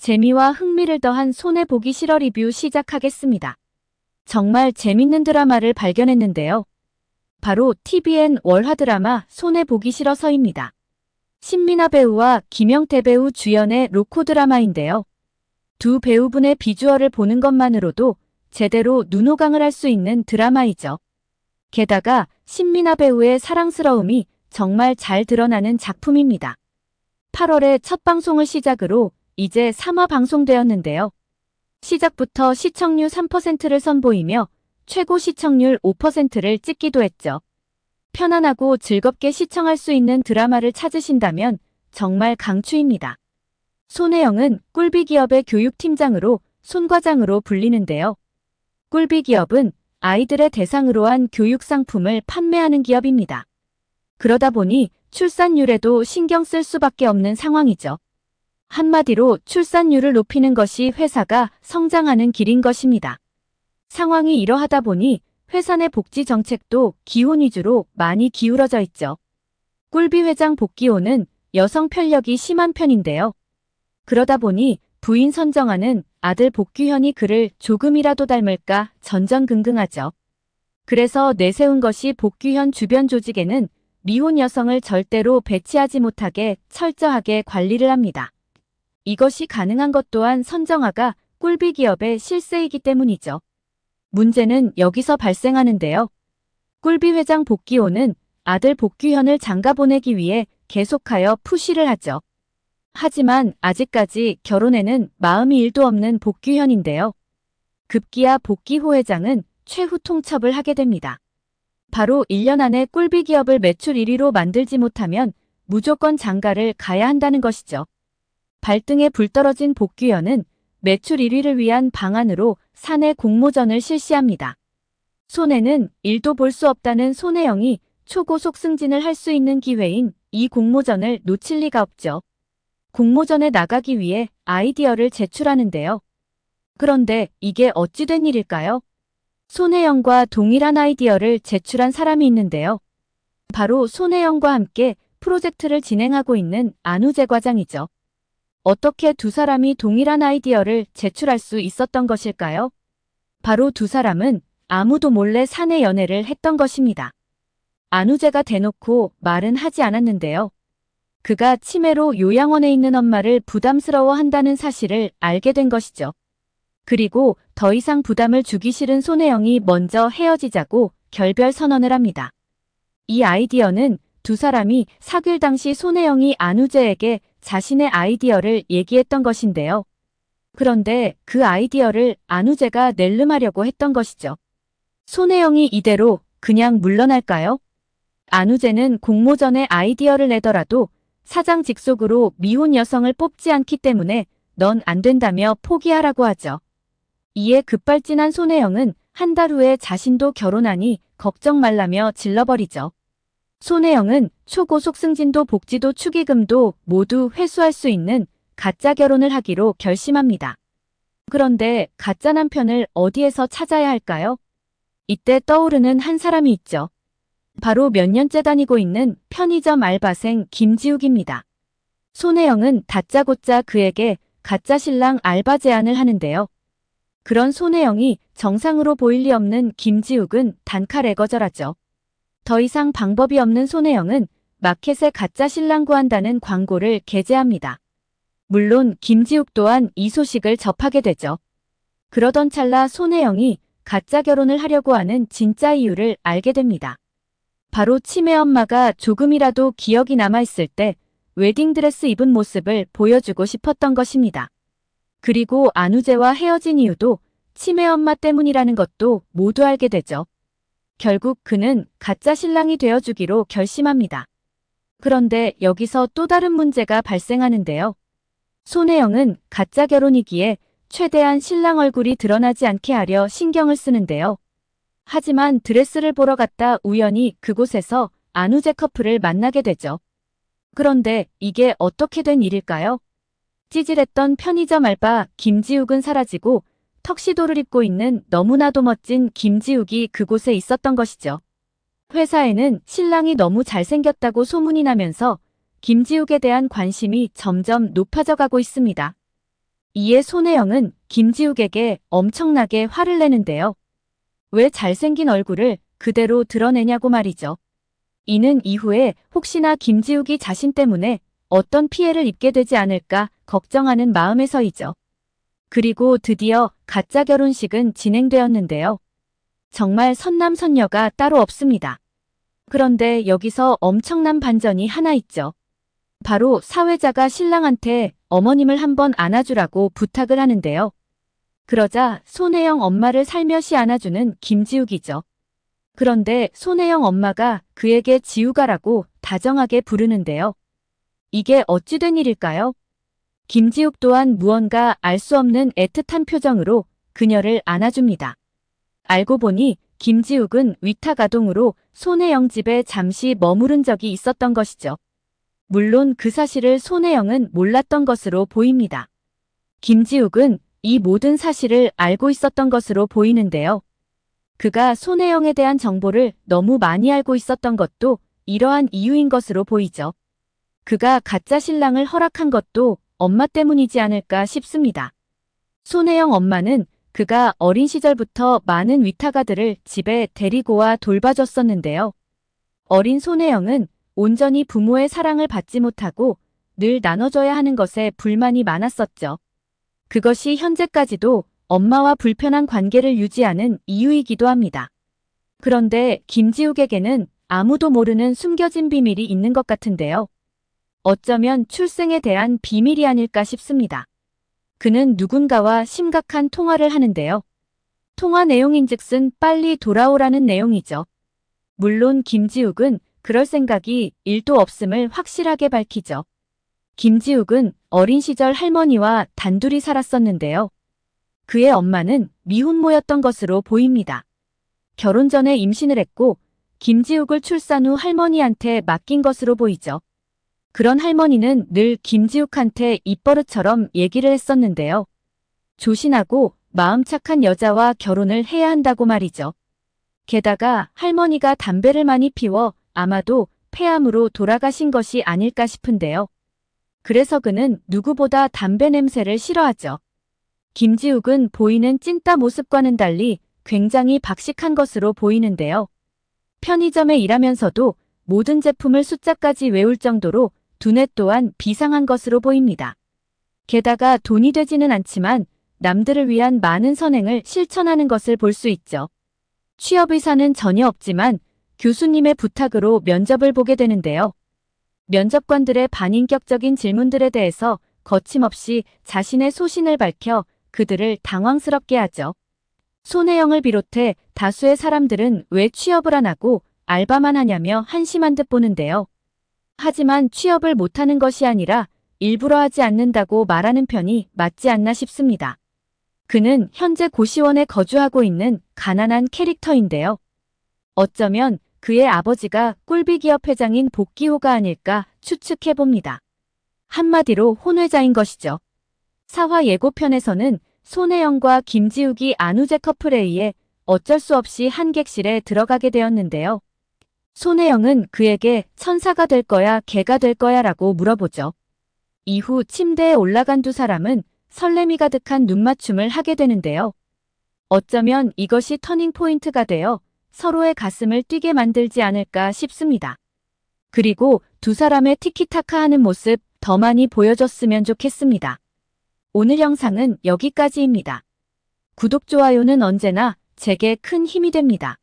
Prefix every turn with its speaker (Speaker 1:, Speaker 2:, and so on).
Speaker 1: 재미와 흥미를 더한 손해 보기 싫어 리뷰 시작하겠습니다. 정말 재밌는 드라마를 발견했는데요. 바로 TVN 월화 드라마 손해 보기 싫어서입니다. 신민아 배우와 김영태 배우 주연의 로코 드라마인데요. 두 배우분의 비주얼을 보는 것만으로도 제대로 눈호강을 할 수 있는 드라마이죠. 게다가 신민아 배우의 사랑스러움이 정말 잘 드러나는 작품입니다. 8월에 첫 방송을 시작으로 이제 3화 방송되었는데요. 시작부터 시청률 3%를 선보이며 최고 시청률 5%를 찍기도 했죠. 편안하고 즐겁게 시청할 수 있는 드라마를 찾으신다면 정말 강추입니다. 손혜영은 꿀비기업의 교육팀장으로 손과장으로 불리는데요. 꿀비기업은 아이들의 대상으로 한 교육 상품을 판매하는 기업입니다. 그러다 보니 출산율에도 신경 쓸 수밖에 없는 상황이죠. 한마디로 출산율을 높이는 것이 회사가 성장하는 길인 것입니다. 상황이 이러하다 보니 회사 내 복지 정책도 기혼 위주로 많이 기울어져 있죠. 꿀비 회장 복귀호는 여성 편력이 심한 편인데요. 그러다 보니 부인 선정하는 아들 복귀현이 그를 조금이라도 닮을까 전전긍긍하죠. 그래서 내세운 것이 복귀현 주변 조직에는 미혼 여성을 절대로 배치하지 못하게 철저하게 관리를 합니다. 이것이 가능한 것 또한 선정아가 꿀비 기업의 실세이기 때문이죠. 문제는 여기서 발생하는데요. 꿀비 회장 복귀호는 아들 복귀현을 장가 보내기 위해 계속하여 푸시를 하죠. 하지만 아직까지 결혼에는 마음이 1도 없는 복귀현인데요. 급기야 복귀호 회장은 최후 통첩을 하게 됩니다. 바로 1년 안에 꿀비 기업을 매출 1위로 만들지 못하면 무조건 장가를 가야 한다는 것이죠. 발등에 불 떨어진 복귀현은 매출 1위를 위한 방안으로 사내 공모전을 실시합니다. 손해는 1도 볼 수 없다는 손혜영이 초고속 승진을 할 수 있는 기회인 이 공모전을 놓칠 리가 없죠. 공모전에 나가기 위해 아이디어를 제출하는데요. 그런데 이게 어찌 된 일일까요? 손혜영과 동일한 아이디어를 제출한 사람이 있는데요. 바로 손혜영과 함께 프로젝트를 진행하고 있는 안우재 과장이죠. 어떻게 두 사람이 동일한 아이디어를 제출할 수 있었던 것일까요? 바로 두 사람은 아무도 몰래 사내 연애를 했던 것입니다. 안우재가 대놓고 말은 하지 않았는데요. 그가 치매로 요양원에 있는 엄마를 부담스러워한다는 사실을 알게 된 것이죠. 그리고 더 이상 부담을 주기 싫은 손혜영이 먼저 헤어지자고 결별 선언을 합니다. 이 아이디어는 두 사람이 사귈 당시 손혜영이 안우재에게 자신의 아이디어를 얘기했던 것인데요. 그런데 그 아이디어를 안우재가 낼름하려고 했던 것이죠. 손혜영이 이대로 그냥 물러날까요? 안우재는 공모전에 아이디어를 내더라도 사장 직속으로 미혼 여성을 뽑지 않기 때문에 넌 안 된다며 포기하라고 하죠. 이에 급발진한 손혜영은 한 달 후에 자신도 결혼하니 걱정 말라며 질러버리죠. 손혜영은 초고속 승진도 복지도 축의금도 모두 회수할 수 있는 가짜 결혼을 하기로 결심합니다. 그런데 가짜 남편을 어디에서 찾아야 할까요? 이때 떠오르는 한 사람이 있죠. 바로 몇 년째 다니고 있는 편의점 알바생 김지욱입니다. 손혜영은 다짜고짜 그에게 가짜 신랑 알바 제안을 하는데요. 그런 손혜영이 정상으로 보일 리 없는 김지욱은 단칼에 거절하죠. 더 이상 방법이 없는 손혜영은 마켓에 가짜 신랑 구한다는 광고를 게재합니다. 물론 김지욱 또한 이 소식을 접하게 되죠. 그러던 찰나 손혜영이 가짜 결혼을 하려고 하는 진짜 이유를 알게 됩니다. 바로 치매 엄마가 조금이라도 기억이 남아있을 때 웨딩드레스 입은 모습을 보여주고 싶었던 것입니다. 그리고 안우재와 헤어진 이유도 치매 엄마 때문이라는 것도 모두 알게 되죠. 결국 그는 가짜 신랑이 되어주기로 결심합니다. 그런데 여기서 또 다른 문제가 발생하는데요. 손혜영은 가짜 결혼이기에 최대한 신랑 얼굴이 드러나지 않게 하려 신경을 쓰는데요. 하지만 드레스를 보러 갔다 우연히 그곳에서 안우재 커플을 만나게 되죠. 그런데 이게 어떻게 된 일일까요? 찌질했던 편의점 알바 김지욱은 사라지고 턱시도를 입고 있는 너무나도 멋진 김지욱이 그곳에 있었던 것이죠. 회사에는 신랑이 너무 잘생겼다고 소문이 나면서 김지욱에 대한 관심이 점점 높아져 가고 있습니다. 이에 손혜영은 김지욱에게 엄청나게 화를 내는데요. 왜 잘생긴 얼굴을 그대로 드러내냐고 말이죠. 이는 이후에 혹시나 김지욱이 자신 때문에 어떤 피해를 입게 되지 않을까 걱정하는 마음에서이죠. 그리고 드디어 가짜 결혼식은 진행되었는데요. 정말 선남선녀가 따로 없습니다. 그런데 여기서 엄청난 반전이 하나 있죠. 바로 사회자가 신랑한테 어머님을 한번 안아주라고 부탁을 하는데요. 그러자 손혜영 엄마를 살며시 안아주는 김지욱이죠. 그런데 손혜영 엄마가 그에게 지우가라고 다정하게 부르는데요. 이게 어찌 된 일일까요? 김지욱 또한 무언가 알 수 없는 애틋한 표정으로 그녀를 안아줍니다. 알고 보니 김지욱은 위탁아동으로 손혜영 집에 잠시 머무른 적이 있었던 것이죠. 물론 그 사실을 손혜영은 몰랐던 것으로 보입니다. 김지욱은 이 모든 사실을 알고 있었던 것으로 보이는데요. 그가 손혜영에 대한 정보를 너무 많이 알고 있었던 것도 이러한 이유인 것으로 보이죠. 그가 가짜 신랑을 허락한 것도 엄마 때문이지 않을까 싶습니다. 손혜영 엄마는 그가 어린 시절부터 많은 위탁아들을 집에 데리고 와 돌봐줬었는데요. 어린 손혜영은 온전히 부모의 사랑을 받지 못하고 늘 나눠줘야 하는 것에 불만이 많았었죠. 그것이 현재까지도 엄마와 불편한 관계를 유지하는 이유이기도 합니다. 그런데 김지욱에게는 아무도 모르는 숨겨진 비밀이 있는 것 같은데요. 어쩌면 출생에 대한 비밀이 아닐까 싶습니다. 그는 누군가와 심각한 통화를 하는데요. 통화 내용인즉슨 빨리 돌아오라는 내용이죠. 물론 김지욱은 그럴 생각이 1도 없음을 확실하게 밝히죠. 김지욱은 어린 시절 할머니와 단둘이 살았었는데요. 그의 엄마는 미혼모였던 것으로 보입니다. 결혼 전에 임신을 했고 김지욱을 출산 후 할머니한테 맡긴 것으로 보이죠. 그런 할머니는 늘 김지욱한테 입버릇처럼 얘기를 했었는데요. 조신하고 마음 착한 여자와 결혼을 해야 한다고 말이죠. 게다가 할머니가 담배를 많이 피워 아마도 폐암으로 돌아가신 것이 아닐까 싶은데요. 그래서 그는 누구보다 담배 냄새를 싫어하죠. 김지욱은 보이는 찐따 모습과는 달리 굉장히 박식한 것으로 보이는데요. 편의점에 일하면서도 모든 제품을 숫자까지 외울 정도로 두뇌 또한 비상한 것으로 보입니다. 게다가 돈이 되지는 않지만 남들을 위한 많은 선행을 실천하는 것을 볼 수 있죠. 취업 의사는 전혀 없지만 교수님의 부탁으로 면접을 보게 되는데요. 면접관들의 반인격적인 질문들에 대해서 거침없이 자신의 소신을 밝혀 그들을 당황스럽게 하죠. 손혜영을 비롯해 다수의 사람들은 왜 취업을 안 하고 알바만 하냐며 한심한 듯 보는데요. 하지만 취업을 못하는 것이 아니라 일부러 하지 않는다고 말하는 편이 맞지 않나 싶습니다. 그는 현재 고시원에 거주하고 있는 가난한 캐릭터인데요. 어쩌면 그의 아버지가 꿀비기업 회장인 복기호가 아닐까 추측해봅니다. 한마디로 혼외자인 것이죠. 사화 예고편에서는 손혜영과 김지욱이 안우재 커플에 의해 어쩔 수 없이 한 객실에 들어가게 되었는데요. 손혜영은 그에게 천사가 될 거야, 개가 될 거야 라고 물어보죠. 이후 침대에 올라간 두 사람은 설렘이 가득한 눈맞춤을 하게 되는데요. 어쩌면 이것이 터닝 포인트가 되어 서로의 가슴을 뛰게 만들지 않을까 싶습니다. 그리고 두 사람의 티키타카 하는 모습 더 많이 보여줬으면 좋겠습니다. 오늘 영상은 여기까지입니다. 구독, 좋아요는 언제나 제게 큰 힘이 됩니다.